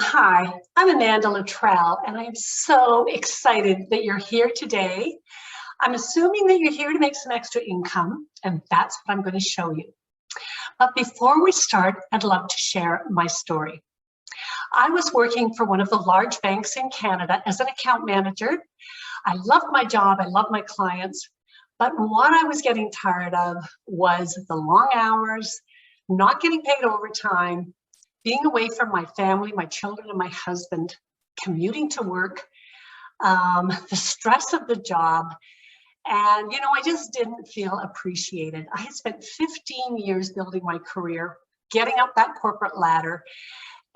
Hi, I'm Amanda Luttrell, and I am so excited that you're here today. I'm assuming that you're here to make some extra income, and that's what I'm going to show you. But before we start, I'd love to share my story. I was working for one of the large banks in Canada as an account manager. I loved my job, I loved my clients, but what I was getting tired of was the long hours, not getting paid overtime, being away from my family, my children, and my husband, commuting to work, the stress of the job. And, I just didn't feel appreciated. I had spent 15 years building my career, getting up that corporate ladder,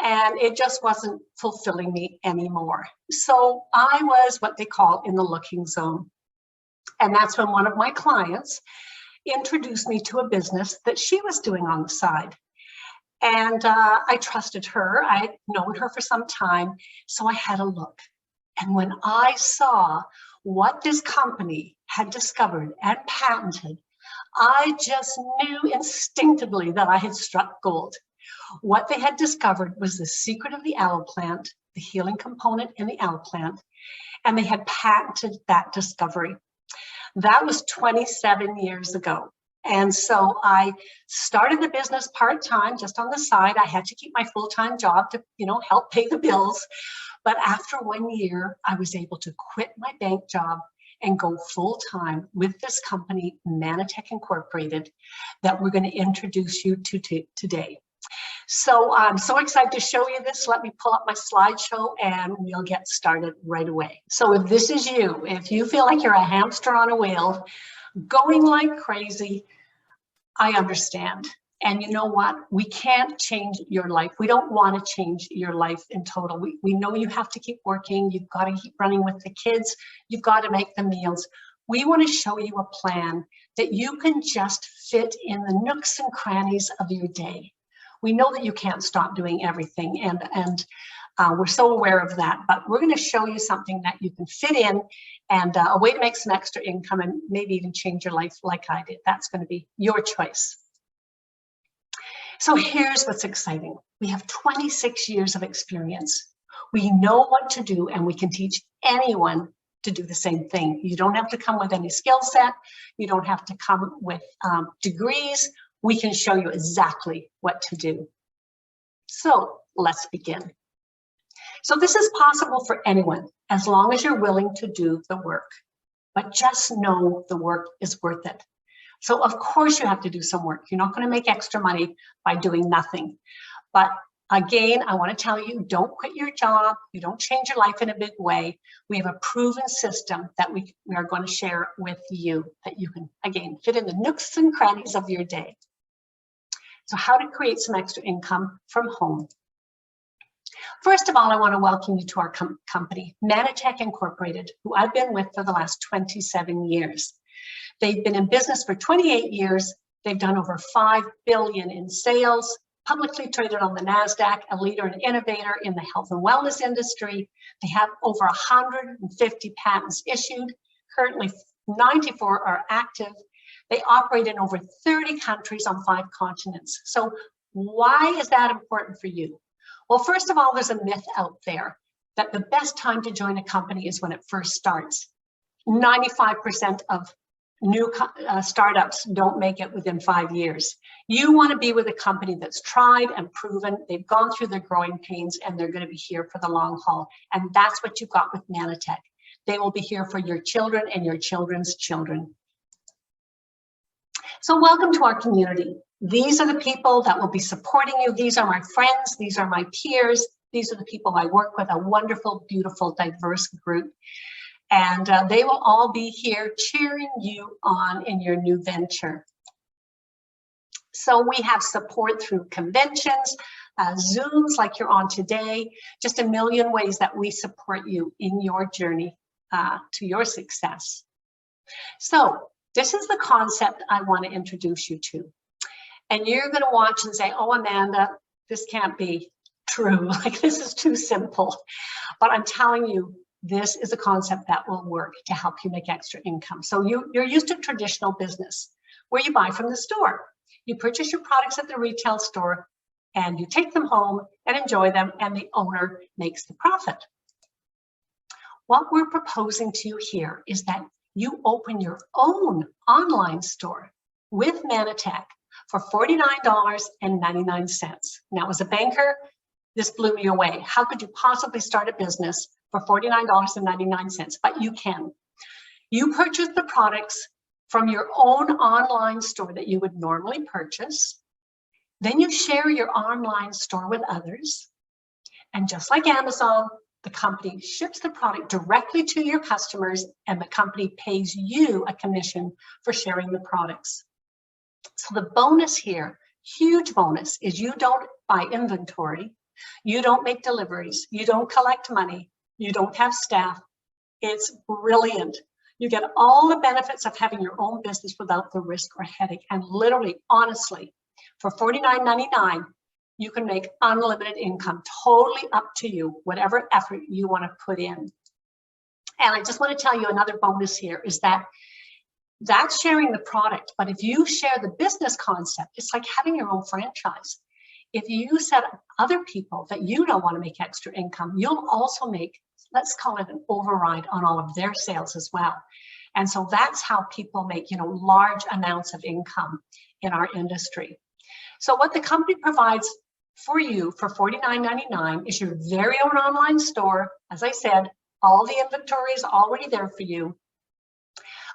and it just wasn't fulfilling me anymore. So I was what they call in the looking zone. And that's when one of my clients introduced me to a business that she was doing on the side. And I trusted her. I'd known her for some time, so I had a look. And when I saw what this company had discovered and patented, I just knew instinctively that I had struck gold. What they had discovered was the secret of the aloe plant, the healing component in the aloe plant, and they had patented that discovery. That was 27 years ago. And so I started the business part-time, just on the side. I had to keep my full-time job to, help pay the bills. But after 1 year, I was able to quit my bank job and go full-time with this company, Manitech Incorporated, that we're going to introduce you to today. So I'm so excited to show you this. Let me pull up my slideshow and we'll get started right away. So if this is you, if you feel like you're a hamster on a wheel, going like crazy, I understand. And you know what? We can't change your life. We don't want to change your life in total. We know you have to keep working. You've got to keep running with the kids. You've got to make the meals. We want to show you a plan that you can just fit in the nooks and crannies of your day. We know that you can't stop doing everything, and we're so aware of that, but we're going to show you something that you can fit in and a way to make some extra income and maybe even change your life like I did. That's going to be your choice. So here's what's exciting. We have 26 years of experience. We know what to do, and we can teach anyone to do the same thing. You don't have to come with any skill set. You don't have to come with degrees. We can show you exactly what to do. So let's begin. So this is possible for anyone, as long as you're willing to do the work. But just know the work is worth it. So of course you have to do some work. You're not going to make extra money by doing nothing. But again, I want to tell you, don't quit your job. You don't change your life in a big way. We have a proven system that we are going to share with you that you can, again, fit in the nooks and crannies of your day. So how to create some extra income from home. First of all, I want to welcome you to our company, Manitech Incorporated, who I've been with for the last 27 years. They've been in business for 28 years. They've done over $5 billion in sales, publicly traded on the NASDAQ, a leader and innovator in the health and wellness industry. They have over 150 patents issued. Currently, 94 are active. They operate in over 30 countries on 5 continents. So why is that important for you? Well, first of all, there's a myth out there that the best time to join a company is when it first starts. 95% of new startups don't make it within 5 years. You want to be with a company that's tried and proven. They've gone through their growing pains and they're going to be here for the long haul. And that's what you've got with Manitech. They will be here for your children and your children's children. So welcome to our community. These are the people that will be supporting you. These are my friends. These are my peers. These are the people I work with, a wonderful, beautiful, diverse group. And they will all be here cheering you on in your new venture. So we have support through conventions, Zooms like you're on today, just a million ways that we support you in your journey to your success. So this is the concept I want to introduce you to. And you're going to watch and say, oh, Amanda, this can't be true. Like, this is too simple. But I'm telling you, this is a concept that will work to help you make extra income. So you're used to traditional business where you buy from the store. You purchase your products at the retail store and you take them home and enjoy them, and the owner makes the profit. What we're proposing to you here is that you open your own online store with Manitech for $49.99. Now, as a banker, this blew me away. How could you possibly start a business for $49.99? But you can. You purchase the products from your own online store that you would normally purchase. Then you share your online store with others. And just like Amazon, the company ships the product directly to your customers, and the company pays you a commission for sharing the products. So the bonus here, huge bonus, is you don't buy inventory, you don't make deliveries, you don't collect money, you don't have staff. It's brilliant. You get all the benefits of having your own business without the risk or headache. And literally, honestly, for $49.99, you can make unlimited income, totally up to you, whatever effort you want to put in. And I just want to tell you another bonus here is that that's sharing the product. But if you share the business concept, it's like having your own franchise. If you set up other people that you don't want to make extra income, you'll also make, let's call it an override on all of their sales as well. And so that's how people make, large amounts of income in our industry. So what the company provides for you for $49.99 is your very own online store. As I said, all the inventory is already there for you.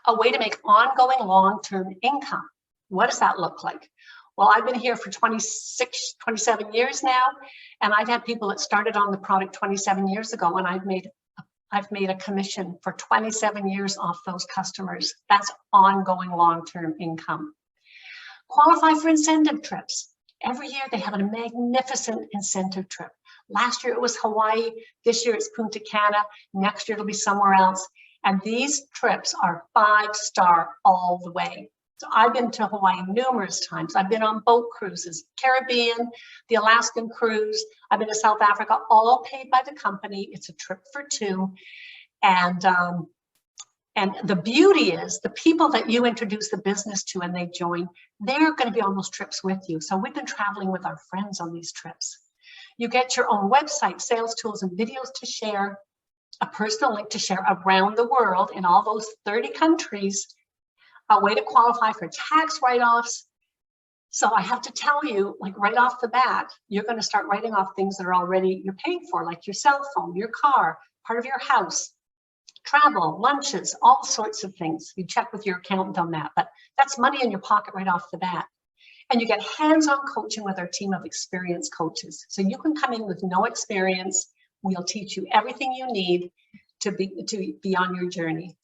A way to make ongoing long-term income. What does that look like? Well, I've been here for 27 years now, and I've had people that started on the product 27 years ago, and I've made a commission for 27 years off those customers. That's ongoing long-term income. Qualify for incentive trips. Every year they have a magnificent incentive trip. Last year it was Hawaii, this year it's Punta Cana, next year it'll be somewhere else. And these trips are 5-star all the way. So I've been to Hawaii numerous times. I've been on boat cruises, Caribbean, the Alaskan cruise. I've been to South Africa, all paid by the company. It's a trip for two. And the beauty is the people that you introduce the business to and they join, they're going to be on those trips with you. So we've been traveling with our friends on these trips. You get your own website, sales tools, and videos to share, a personal link to share around the world in all those 30 countries, a way to qualify for tax write-offs. So I have to tell you, like right off the bat, you're going to start writing off things that are already you're paying for, like your cell phone, your car, part of your house, travel, lunches, all sorts of things. You check with your accountant on that, but that's money in your pocket right off the bat. And you get hands-on coaching with our team of experienced coaches. So you can come in with no experience. We'll teach you everything you need to be on your journey.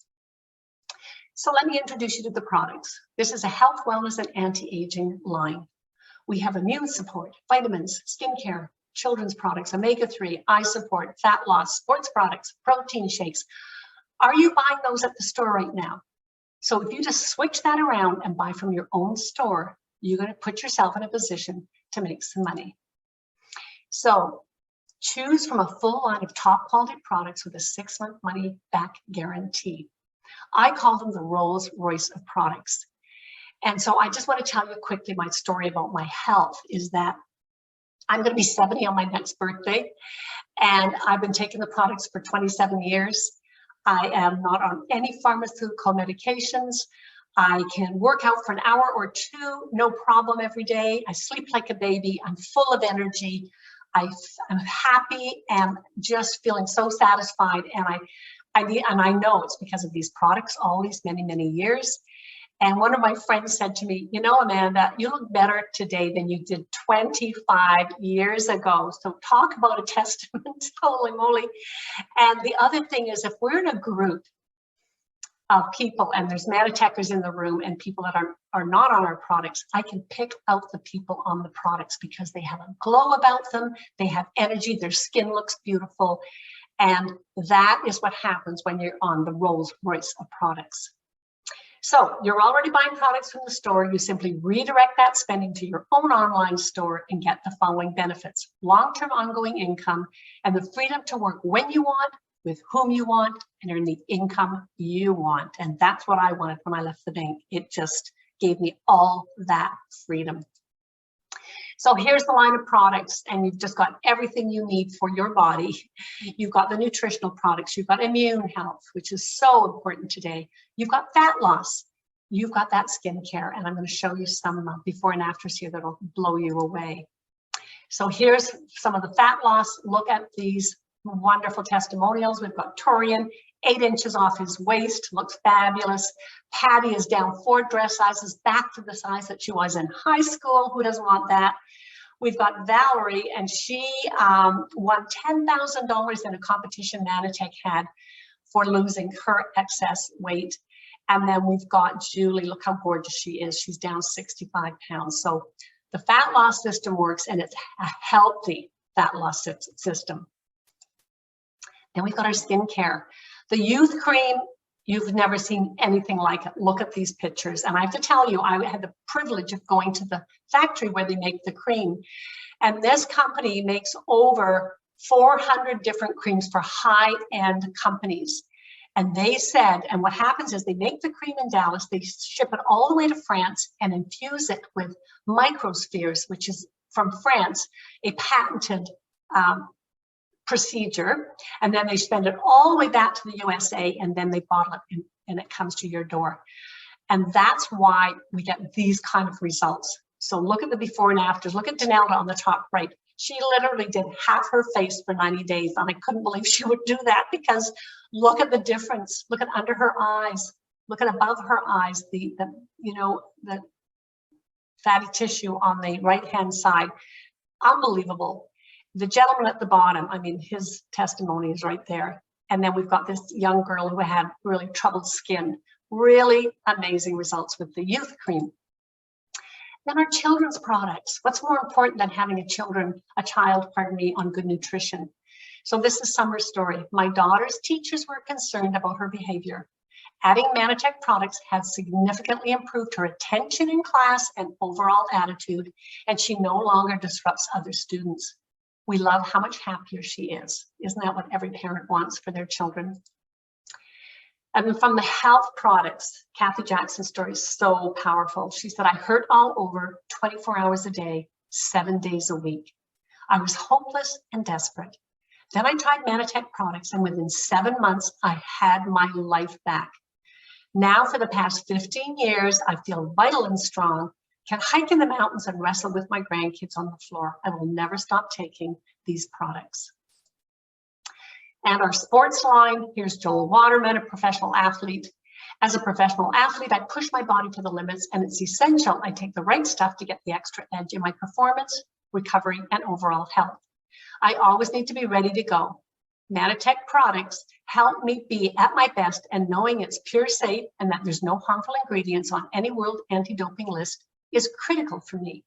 So let me introduce you to the products. This is a health, wellness, and anti-aging line. We have immune support, vitamins, skincare, children's products, omega-3, eye support, fat loss, sports products, protein shakes. Are you buying those at the store right now? So if you just switch that around and buy from your own store, you're going to put yourself in a position to make some money. So choose from a full line of top quality products with a 6-month money back guarantee. I call them the Rolls Royce of products. And so I just want to tell you quickly my story about my health is that I'm going to be 70 on my next birthday. And I've been taking the products for 27 years. I am not on any pharmaceutical medications. I can work out for an hour or two, no problem every day. I sleep like a baby. I'm full of energy. I'm happy and just feeling so satisfied. And I know it's because of these products all these many years. And one of my friends said to me, Amanda, you look better today than you did 25 years ago. So talk about a testament, holy moly. And the other thing is, if we're in a group of people and there's Manitechers in the room and people that are not on our products, I can pick out the people on the products because they have a glow about them, they have energy, their skin looks beautiful. And that is what happens when you're on the Rolls Royce of products. So you're already buying products from the store. You simply redirect that spending to your own online store and get the following benefits: long-term ongoing income and the freedom to work when you want, with whom you want, and earn the income you want. And that's what I wanted when I left the bank. It just gave me all that freedom. So here's the line of products, and you've just got everything you need for your body. You've got the nutritional products, you've got immune health, which is so important today. You've got fat loss, you've got that skincare, and I'm going to show you some before and afters here that'll blow you away. So here's some of the fat loss. Look at these wonderful testimonials. We've got Torian, 8 inches off his waist, looks fabulous. Patty is down 4 dress sizes, back to the size that she was in high school. Who doesn't want that? We've got Valerie, and she won $10,000 in a competition Manatech had for losing her excess weight. And then we've got Julie. Look how gorgeous she is. She's down 65 pounds. So the fat loss system works, and it's a healthy fat loss system. Then we've got our skincare. The youth cream, you've never seen anything like it. Look at these pictures. And I have to tell you, I had the privilege of going to the factory where they make the cream. And this company makes over 400 different creams for high-end companies. And they said, and what happens is they make the cream in Dallas, they ship it all the way to France and infuse it with microspheres, which is from France, a patented procedure. And then they send it all the way back to the USA, and then they bottle it and it comes to your door. And that's why we get these kind of results. So look at the before and afters. Look at Donalda on the top right. She literally did half her face for 90 days. And I couldn't believe she would do that, because look at the difference. Look at under her eyes. Look at above her eyes, the fatty tissue on the right-hand side. Unbelievable. The gentleman at the bottom, I mean, his testimony is right there. And then we've got this young girl who had really troubled skin. Really amazing results with the youth cream. Then our children's products. What's more important than having a child on good nutrition? So this is Summer's story. My daughter's teachers were concerned about her behavior. Adding Manatech products has significantly improved her attention in class and overall attitude, and she no longer disrupts other students. We love how much happier she is. Isn't that what every parent wants for their children? And then from the health products, Kathy Jackson's story is so powerful. She said, I hurt all over 24 hours a day, 7 days a week. I was hopeless and desperate. Then I tried Manatech products, and within 7 months, I had my life back. Now for the past 15 years, I feel vital and strong, can hike in the mountains and wrestle with my grandkids on the floor. I will never stop taking these products. And our sports line, here's Joel Waterman, a professional athlete. As a professional athlete, I push my body to the limits, and it's essential I take the right stuff to get the extra edge in my performance, recovery, and overall health. I always need to be ready to go. Manatech products help me be at my best, and knowing it's pure, safe, and that there's no harmful ingredients on any world anti-doping list is critical for me.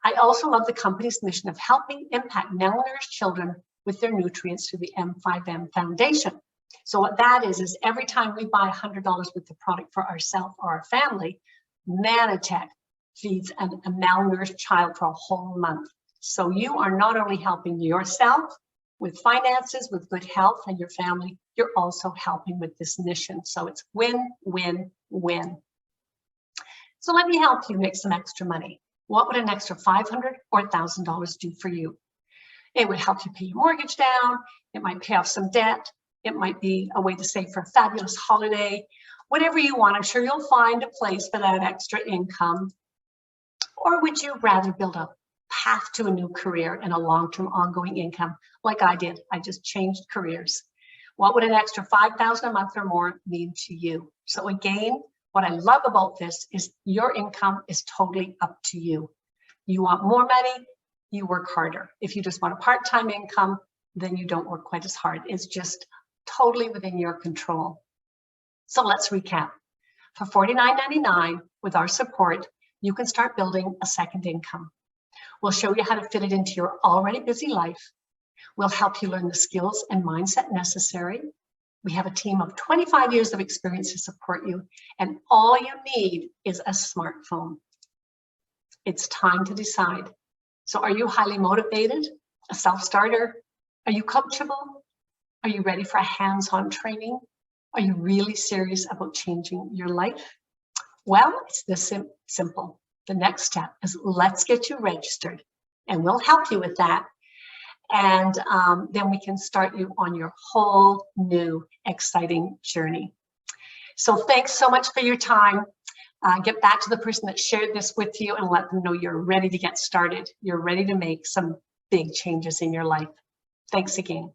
I also love the company's mission of helping impact malnourished children with their nutrients through the M5M Foundation. So what that is every time we buy $100 worth of product for ourselves or our family, Manatech feeds a malnourished child for a whole month. So you are not only helping yourself with finances, with good health, and your family, you're also helping with this mission. So it's win, win, win. So let me help you make some extra money. What would an extra $500 or $1,000 do for you? It would help you pay your mortgage down. It might pay off some debt. It might be a way to save for a fabulous holiday. Whatever you want, I'm sure you'll find a place for that extra income. Or would you rather build a path to a new career and a long-term ongoing income like I did? I just changed careers. What would an extra $5,000 a month or more mean to you? So again, what I love about this is your income is totally up to you. You want more money, you work harder. If you just want a part-time income, then you don't work quite as hard. It's just totally within your control. So let's recap. For $49.99, with our support, you can start building a second income. We'll show you how to fit it into your already busy life. We'll help you learn the skills and mindset necessary. We have a team of 25 years of experience to support you, and all you need is a smartphone. It's time to decide. So are you highly motivated, a self-starter? Are you coachable? Are you ready for a hands-on training? Are you really serious about changing your life? Well, it's this simple. The next step is let's get you registered. and we'll help you with that. And then we can start you on your whole new exciting journey. So thanks so much for your time. Get back to the person that shared this with you and let them know you're ready to get started. You're ready to make some big changes in your life. Thanks again.